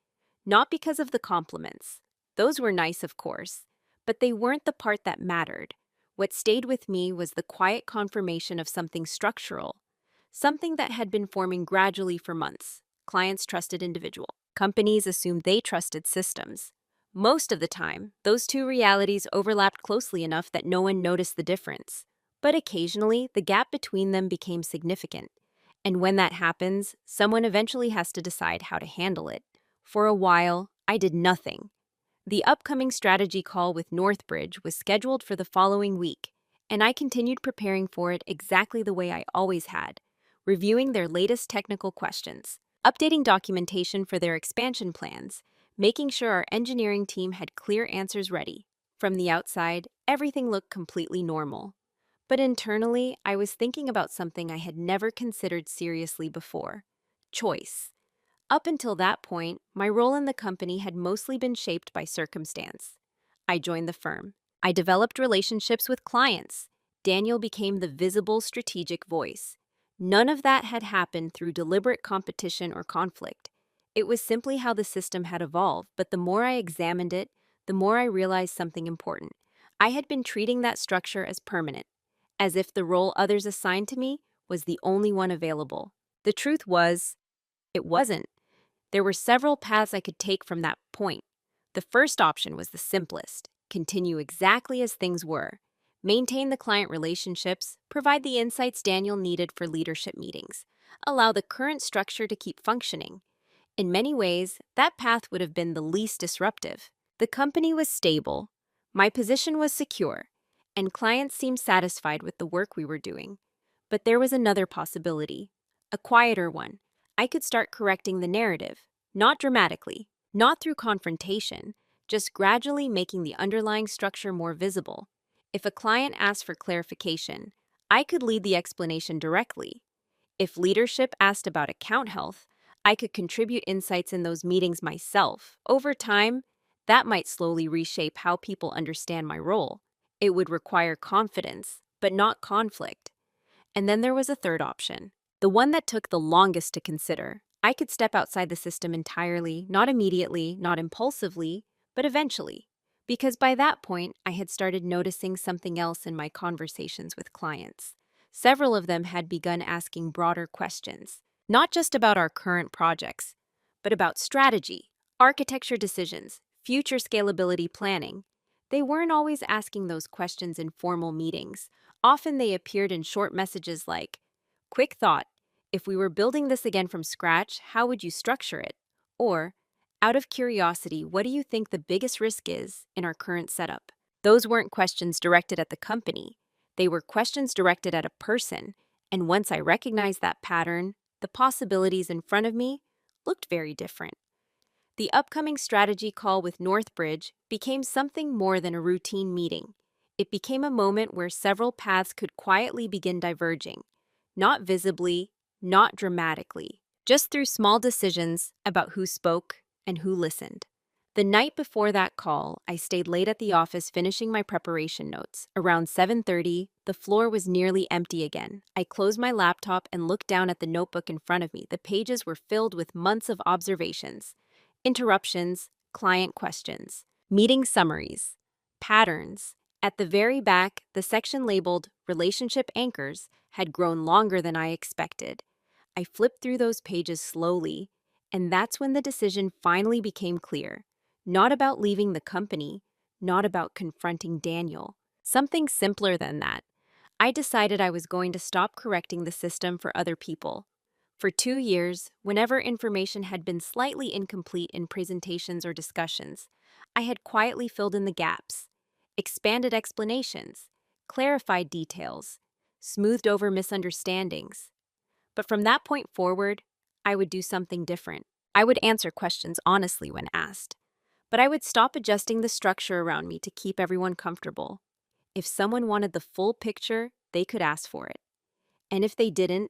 Not because of the compliments. Those were nice, of course, but they weren't the part that mattered. What stayed with me was the quiet confirmation of something structural, something that had been forming gradually for months. Clients trusted individual. Companies assumed they trusted systems. Most of the time, those two realities overlapped closely enough that no one noticed the difference. But occasionally, the gap between them became significant. And when that happens, someone eventually has to decide how to handle it. For a while, I did nothing. The upcoming strategy call with Northbridge was scheduled for the following week, and I continued preparing for it exactly the way I always had, reviewing their latest technical questions, updating documentation for their expansion plans, making sure our engineering team had clear answers ready. From the outside, everything looked completely normal. But internally, I was thinking about something I had never considered seriously before: choice. Up until that point, my role in the company had mostly been shaped by circumstance. I joined the firm. I developed relationships with clients. Daniel became the visible strategic voice. None of that had happened through deliberate competition or conflict. It was simply how the system had evolved, but the more I examined it, the more I realized something important. I had been treating that structure as permanent, as if the role others assigned to me was the only one available. The truth was, it wasn't. There were several paths I could take from that point. The first option was the simplest: continue exactly as things were, maintain the client relationships, provide the insights Daniel needed for leadership meetings, allow the current structure to keep functioning. In many ways, that path would have been the least disruptive. The company was stable, my position was secure, and clients seemed satisfied with the work we were doing. But there was another possibility, a quieter one. I could start correcting the narrative, not dramatically, not through confrontation, just gradually making the underlying structure more visible. If a client asked for clarification, I could lead the explanation directly. If leadership asked about account health, I could contribute insights in those meetings myself. Over time, that might slowly reshape how people understand my role. It would require confidence, but not conflict. And then there was a third option, the one that took the longest to consider. I could step outside the system entirely, not immediately, not impulsively, but eventually. Because by that point, I had started noticing something else in my conversations with clients. Several of them had begun asking broader questions, not just about our current projects, but about strategy, architecture decisions, future scalability planning. They weren't always asking those questions in formal meetings. Often they appeared in short messages like, "Quick thought, if we were building this again from scratch, how would you structure it?" Or, "Out of curiosity, what do you think the biggest risk is in our current setup?" Those weren't questions directed at the company. They were questions directed at a person. And once I recognized that pattern, the possibilities in front of me looked very different. The upcoming strategy call with Northbridge became something more than a routine meeting. It became a moment where several paths could quietly begin diverging, not visibly, not dramatically, just through small decisions about who spoke and who listened. The night before that call, I stayed late at the office finishing my preparation notes. Around 7:30, the floor was nearly empty again. I closed my laptop and looked down at the notebook in front of me. The pages were filled with months of observations, interruptions, client questions, meeting summaries, patterns. At the very back, the section labeled Relationship Anchors had grown longer than I expected. I flipped through those pages slowly, and that's when the decision finally became clear. Not about leaving the company, not about confronting Daniel. Something simpler than that. I decided I was going to stop correcting the system for other people. For 2 years, whenever information had been slightly incomplete in presentations or discussions, I had quietly filled in the gaps, expanded explanations, clarified details, smoothed over misunderstandings. But from that point forward, I would do something different. I would answer questions honestly when asked, but I would stop adjusting the structure around me to keep everyone comfortable. If someone wanted the full picture, they could ask for it. And if they didn't,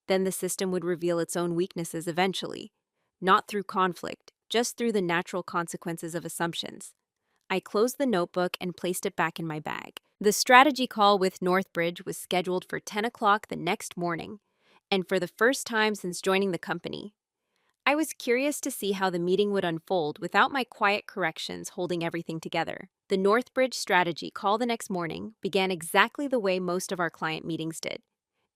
then the system would reveal its own weaknesses eventually, not through conflict, just through the natural consequences of assumptions. I closed the notebook and placed it back in my bag. The strategy call with Northbridge was scheduled for 10 o'clock the next morning, and for the first time since joining the company, I was curious to see how the meeting would unfold without my quiet corrections holding everything together. The Northbridge strategy call the next morning began exactly the way most of our client meetings did.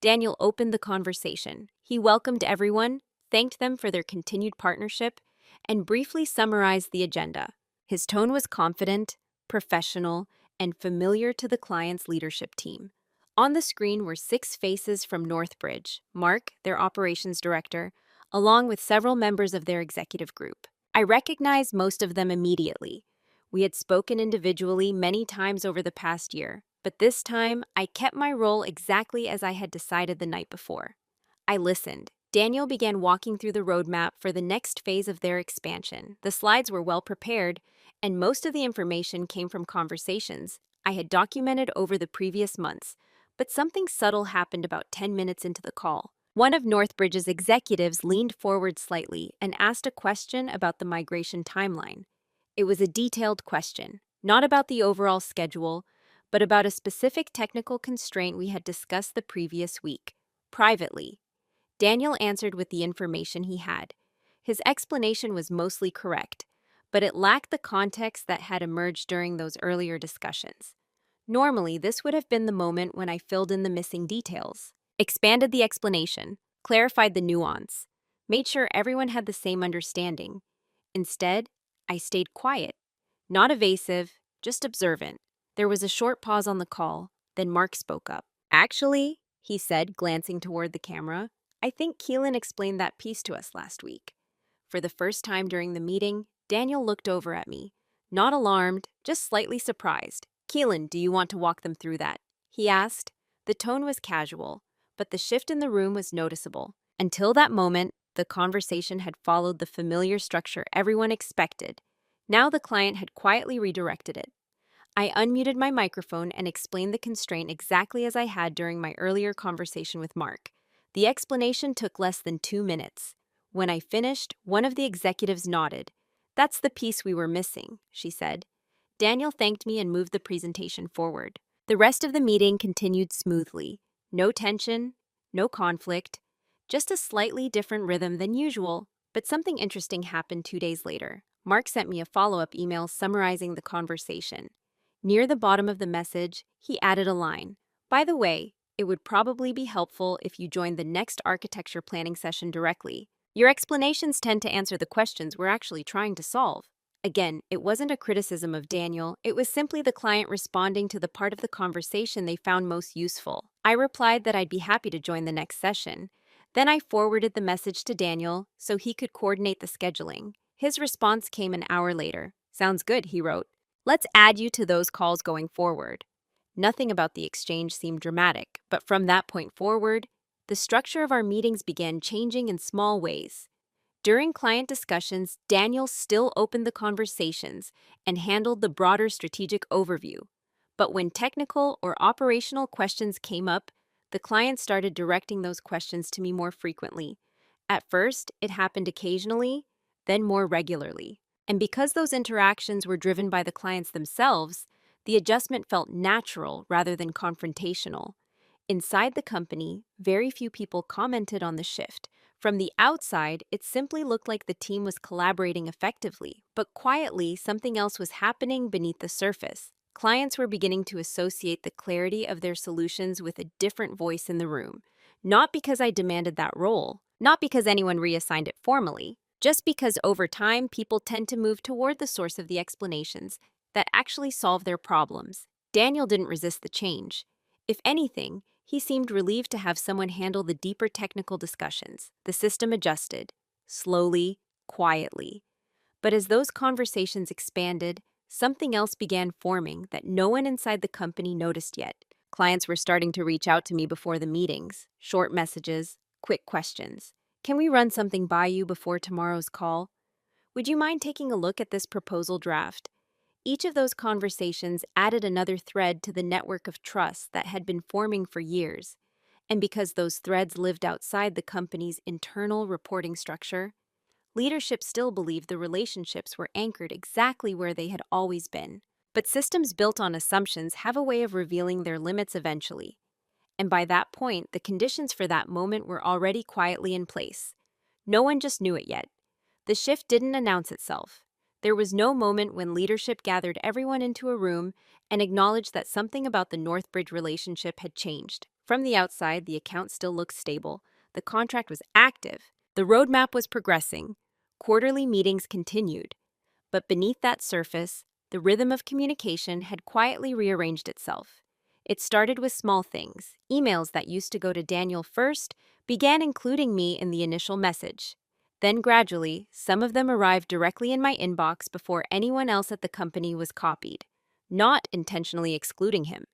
Daniel opened the conversation. He welcomed everyone, thanked them for their continued partnership, and briefly summarized the agenda. His tone was confident, professional, and familiar to the client's leadership team. On the screen were 6 faces from Northbridge: Mark, their operations director, along with several members of their executive group. I recognized most of them immediately. We had spoken individually many times over the past year, but this time I kept my role exactly as I had decided the night before. I listened. Daniel began walking through the roadmap for the next phase of their expansion. The slides were well prepared, and most of the information came from conversations I had documented over the previous months, but something subtle happened about 10 minutes into the call. One of Northbridge's executives leaned forward slightly and asked a question about the migration timeline. It was a detailed question, not about the overall schedule, but about a specific technical constraint we had discussed the previous week, privately. Daniel answered with the information he had. His explanation was mostly correct, but it lacked the context that had emerged during those earlier discussions. Normally, this would have been the moment when I filled in the missing details, expanded the explanation, clarified the nuance, made sure everyone had the same understanding. Instead, I stayed quiet, not evasive, just observant. There was a short pause on the call, then Mark spoke up. "Actually," he said, glancing toward the camera, "I think Keelan explained that piece to us last week." For the first time during the meeting, Daniel looked over at me, not alarmed, just slightly surprised. "Keelan, do you want to walk them through that?" he asked. The tone was casual, but the shift in the room was noticeable. Until that moment, the conversation had followed the familiar structure everyone expected. Now the client had quietly redirected it. I unmuted my microphone and explained the constraint exactly as I had during my earlier conversation with Mark. The explanation took less than 2 minutes. When I finished, one of the executives nodded. "That's the piece we were missing," she said. Daniel thanked me and moved the presentation forward. The rest of the meeting continued smoothly. No tension, no conflict, just a slightly different rhythm than usual. But something interesting happened 2 days later. Mark sent me a follow-up email summarizing the conversation. Near the bottom of the message, he added a line. "By the way, it would probably be helpful if you joined the next architecture planning session directly. Your explanations tend to answer the questions we're actually trying to solve." Again, it wasn't a criticism of Daniel, it was simply the client responding to the part of the conversation they found most useful. I replied that I'd be happy to join the next session. Then I forwarded the message to Daniel so he could coordinate the scheduling. His response came an hour later. "Sounds good," he wrote. "Let's add you to those calls going forward." Nothing about the exchange seemed dramatic, but from that point forward, the structure of our meetings began changing in small ways. During client discussions, Daniel still opened the conversations and handled the broader strategic overview. But when technical or operational questions came up, the client started directing those questions to me more frequently. At first, it happened occasionally, then more regularly. And because those interactions were driven by the clients themselves, the adjustment felt natural rather than confrontational. Inside the company, very few people commented on the shift. From the outside, it simply looked like the team was collaborating effectively, but quietly, something else was happening beneath the surface. Clients were beginning to associate the clarity of their solutions with a different voice in the room. Not because I demanded that role, not because anyone reassigned it formally, just because over time, people tend to move toward the source of the explanations that actually solve their problems. Daniel didn't resist the change. If anything, He seemed relieved to have someone handle the deeper technical discussions. The system adjusted, slowly, quietly. But as those conversations expanded, something else began forming that no one inside the company noticed yet. Clients were starting to reach out to me before the meetings, short messages, quick questions. Can we run something by you before tomorrow's call? Would you mind taking a look at this proposal draft? Each of those conversations added another thread to the network of trust that had been forming for years. And because those threads lived outside the company's internal reporting structure, leadership still believed the relationships were anchored exactly where they had always been. But systems built on assumptions have a way of revealing their limits eventually. And by that point, the conditions for that moment were already quietly in place. No one just knew it yet. The shift didn't announce itself. There was no moment when leadership gathered everyone into a room and acknowledged that something about the Northbridge relationship had changed. From the outside, the account still looked stable. The contract was active. The roadmap was progressing. Quarterly meetings continued. But beneath that surface, the rhythm of communication had quietly rearranged itself. It started with small things. Emails that used to go to Daniel first began including me in the initial message. Then gradually, some of them arrived directly in my inbox before anyone else at the company was copied. Not intentionally excluding him,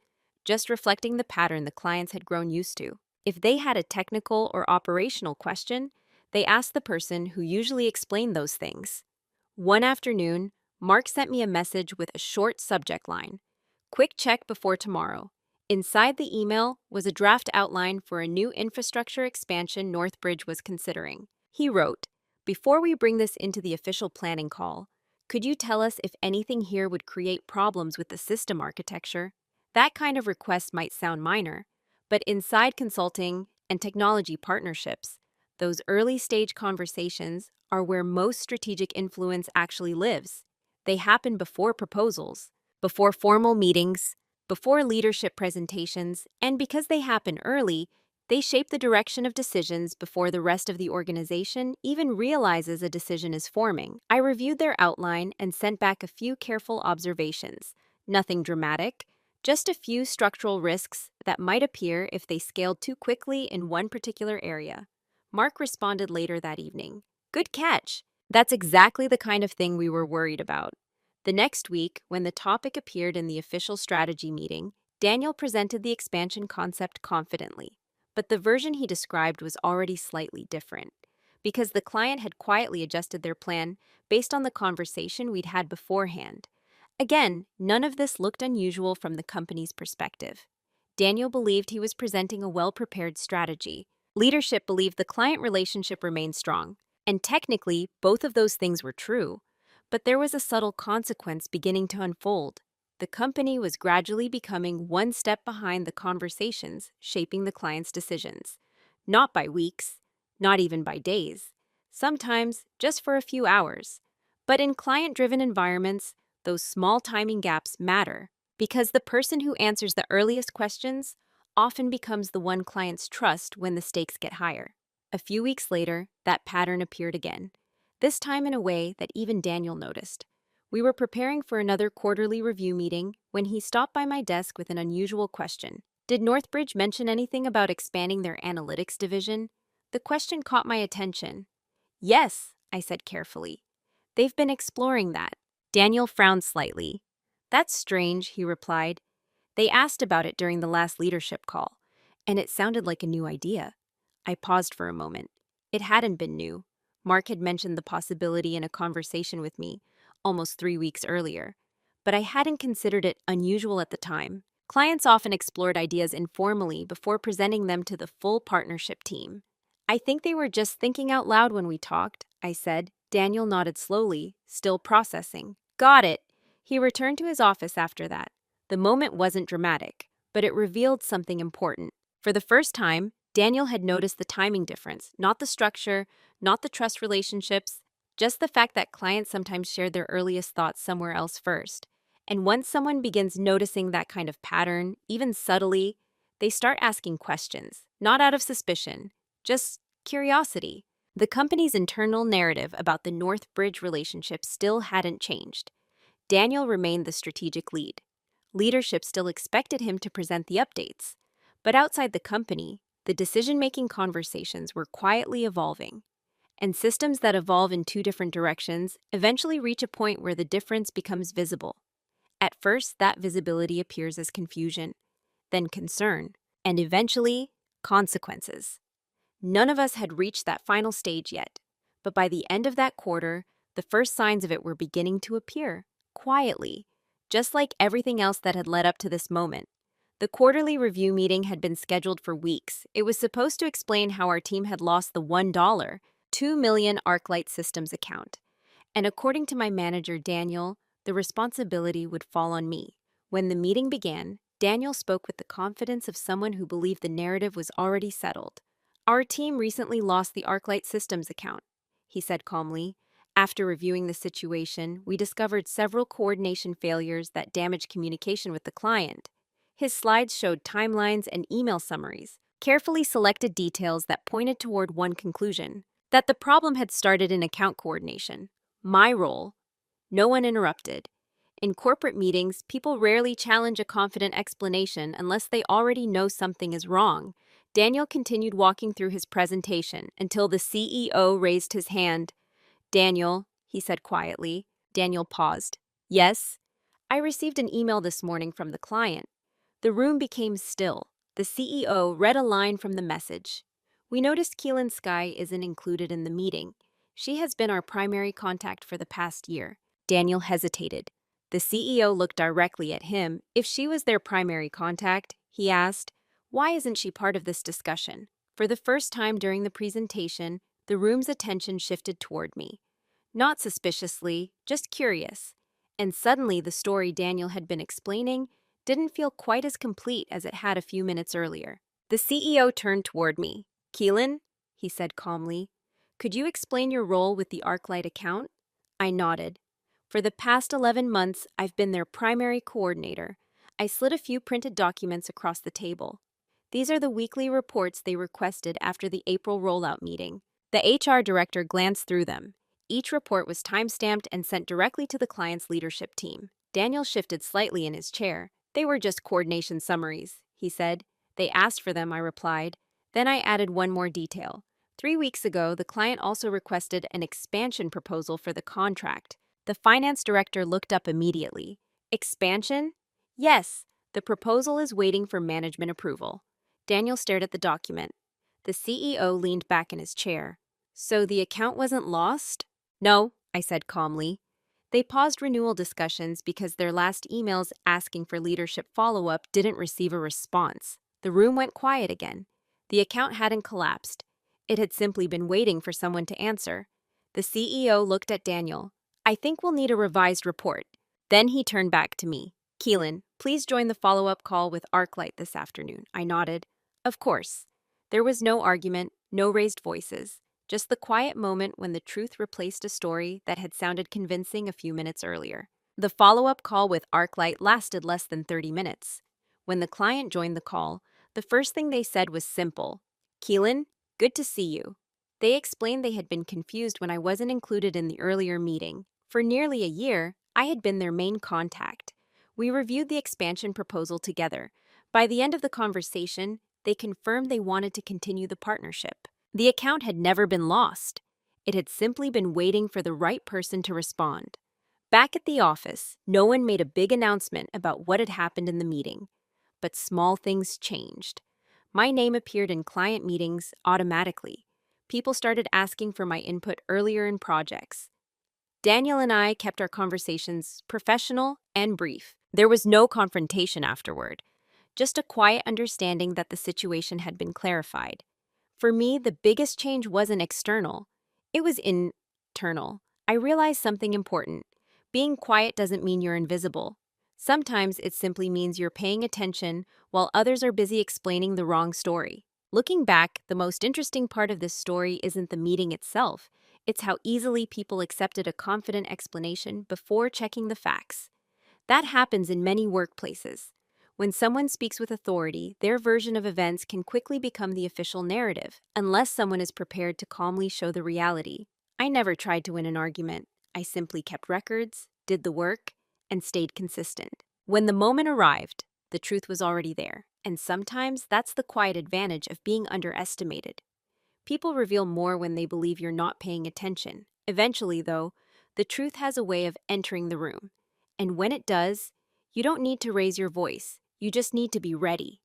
just reflecting the pattern the clients had grown used to. If they had a technical or operational question, they asked the person who usually explained those things. One afternoon, Mark sent me a message with a short subject line. Quick check before tomorrow. Inside the email was a draft outline for a new infrastructure expansion Northbridge was considering. He wrote, "Before we bring this into the official planning call, could you tell us if anything here would create problems with the system architecture?" That kind of request might sound minor, but inside consulting and technology partnerships, those early-stage conversations are where most strategic influence actually lives. They happen before proposals, before formal meetings, before leadership presentations, and because they happen early, they shape the direction of decisions before the rest of the organization even realizes a decision is forming. I reviewed their outline and sent back a few careful observations. Nothing dramatic, just a few structural risks that might appear if they scaled too quickly in one particular area. Mark responded later that evening. "Good catch. That's exactly the kind of thing we were worried about." The next week, when the topic appeared in the official strategy meeting, Daniel presented the expansion concept confidently. But the version he described was already slightly different, because the client had quietly adjusted their plan based on the conversation we'd had beforehand. Again, none of this looked unusual from the company's perspective. Daniel believed he was presenting a well-prepared strategy. Leadership believed the client relationship remained strong, and technically, both of those things were true. But there was a subtle consequence beginning to unfold. The company was gradually becoming one step behind the conversations shaping the client's decisions. Not by weeks, not even by days, sometimes just for a few hours. But in client-driven environments, those small timing gaps matter because the person who answers the earliest questions often becomes the one clients trust when the stakes get higher. A few weeks later, that pattern appeared again, this time in a way that even Daniel noticed. We were preparing for another quarterly review meeting when he stopped by my desk with an unusual question. "Did Northbridge mention anything about expanding their analytics division?" The question caught my attention. "Yes," I said carefully. "They've been exploring that." Daniel frowned slightly. "That's strange," he replied. "They asked about it during the last leadership call, and it sounded like a new idea." I paused for a moment. It hadn't been new. Mark had mentioned the possibility in a conversation with me, almost 3 weeks earlier, but I hadn't considered it unusual at the time. Clients often explored ideas informally before presenting them to the full partnership team. "I think they were just thinking out loud when we talked," I said. Daniel nodded slowly, still processing. "Got it." He returned to his office after that. The moment wasn't dramatic, but it revealed something important. For the first time, Daniel had noticed the timing difference, not the structure, not the trust relationships, just the fact that clients sometimes shared their earliest thoughts somewhere else first. And once someone begins noticing that kind of pattern, even subtly, they start asking questions, not out of suspicion, just curiosity. The company's internal narrative about the Northbridge relationship still hadn't changed. Daniel remained the strategic lead. Leadership still expected him to present the updates. But outside the company, the decision-making conversations were quietly evolving. And systems that evolve in two different directions eventually reach a point where the difference becomes visible. At first, that visibility appears as confusion, then concern, and eventually, consequences. None of us had reached that final stage yet, but by the end of that quarter, the first signs of it were beginning to appear, quietly, just like everything else that had led up to this moment. The quarterly review meeting had been scheduled for weeks. It was supposed to explain how our team had lost the $1, $2 million ArcLight Systems account. And according to my manager, Daniel, the responsibility would fall on me. When the meeting began, Daniel spoke with the confidence of someone who believed the narrative was already settled. Our team recently lost the ArcLight Systems account, he said calmly. After reviewing the situation, we discovered several coordination failures that damaged communication with the client. His slides showed timelines and email summaries, carefully selected details that pointed toward one conclusion: that the problem had started in account coordination. My role: no one interrupted. In corporate meetings, people rarely challenge a confident explanation unless they already know something is wrong. Daniel continued walking through his presentation until the CEO raised his hand. "Daniel," he said quietly. Daniel paused. "Yes?" "I received an email this morning from the client." The room became still. The CEO read a line from the message. "We noticed Keelan Sky isn't included in the meeting. She has been our primary contact for the past year." Daniel hesitated. The CEO looked directly at him. "If she was their primary contact," he asked, "why isn't she part of this discussion?" For the first time during the presentation, the room's attention shifted toward me. Not suspiciously, just curious. And suddenly the story Daniel had been explaining didn't feel quite as complete as it had a few minutes earlier. The CEO turned toward me. "Keelan," he said calmly, "could you explain your role with the ArcLight account?" I nodded. "For the past 11 months, I've been their primary coordinator." I slid a few printed documents across the table. "These are the weekly reports they requested after the April rollout meeting." The HR director glanced through them. Each report was time-stamped and sent directly to the client's leadership team. Daniel shifted slightly in his chair. "They were just coordination summaries," he said. "They asked for them," I replied. Then I added one more detail. 3 weeks ago, the client also requested an expansion proposal for the contract. The finance director looked up immediately. "Expansion?" "Yes, the proposal is waiting for management approval." Daniel stared at the document. The CEO leaned back in his chair. "So the account wasn't lost?" "No," I said calmly. They paused renewal discussions because their last emails asking for leadership follow-up didn't receive a response. The room went quiet again. The account hadn't collapsed. It had simply been waiting for someone to answer. The CEO looked at Daniel. "I think we'll need a revised report." Then he turned back to me. "Keelan, please join the follow-up call with ArcLight this afternoon." I nodded. Of course. There was no argument, no raised voices. Just the quiet moment when the truth replaced a story that had sounded convincing a few minutes earlier. The follow-up call with ArcLight lasted less than 30 minutes. When the client joined the call, the first thing they said was simple: "Keelan, good to see you." They explained they had been confused when I wasn't included in the earlier meeting. For nearly a year, I had been their main contact. We reviewed the expansion proposal together. By the end of the conversation, they confirmed they wanted to continue the partnership. The account had never been lost. It had simply been waiting for the right person to respond. Back at the office, no one made a big announcement about what had happened in the meeting. But small things changed. My name appeared in client meetings automatically. People started asking for my input earlier in projects. Daniel and I kept our conversations professional and brief. There was no confrontation afterward, just a quiet understanding that the situation had been clarified. For me, the biggest change wasn't external. It was internal. I realized something important. Being quiet doesn't mean you're invisible. Sometimes it simply means you're paying attention while others are busy explaining the wrong story. Looking back, the most interesting part of this story isn't the meeting itself. It's how easily people accepted a confident explanation before checking the facts. That happens in many workplaces. When someone speaks with authority, their version of events can quickly become the official narrative, unless someone is prepared to calmly show the reality. I never tried to win an argument. I simply kept records, did the work, and stayed consistent. When the moment arrived, the truth was already there. And sometimes that's the quiet advantage of being underestimated. People reveal more when they believe you're not paying attention. Eventually, though, the truth has a way of entering the room. And when it does, you don't need to raise your voice. You just need to be ready.